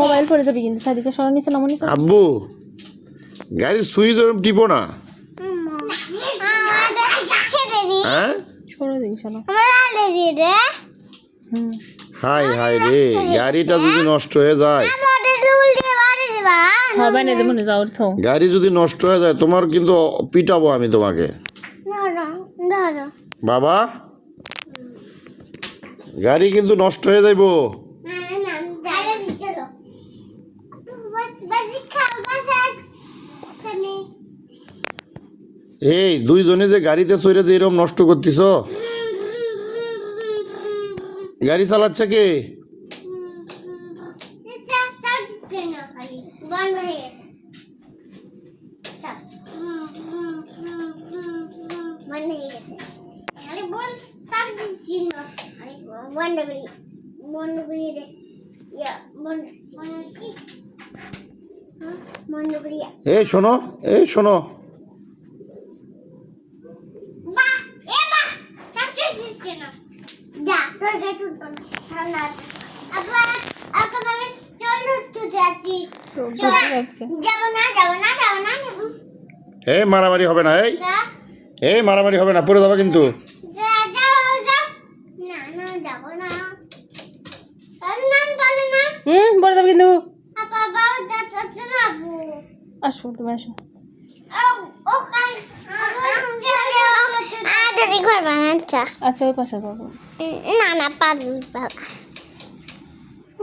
Mobile পড়ে যাবে কিন্তু সাদিকে সরা নিচে নামো নিচে। আব্বু গাড়ির সুইচ ওরম টিপো না। হ্যাঁ সরে দিই শোনো। হাই হাই রে, গাড়িটা যদি নষ্ট হয়ে যায়, হবে না দেবো না যাও তো। গাড়ি যদি নষ্ট হয়ে যায় তোমার কিন্তু পিটাবো আমি তোমাকে। বাবা গাড়ি কিন্তু নষ্ট হয়ে যাইবো। এই দুইজনে যে গাড়িতে চড়ে যে এরকম নষ্ট করতেছ, গাড়ি চালাচ্ছে কে? এই শোনো, এই শোনো, এই মারামারি হবে না, এই মারামারি হবে না, পড়ে যাবে কিন্তু। পড়ে যাবে কিন্তু। আসো তুমি আসো। আচ্ছা ওই পাশে যাবো। না পারবো বাবা।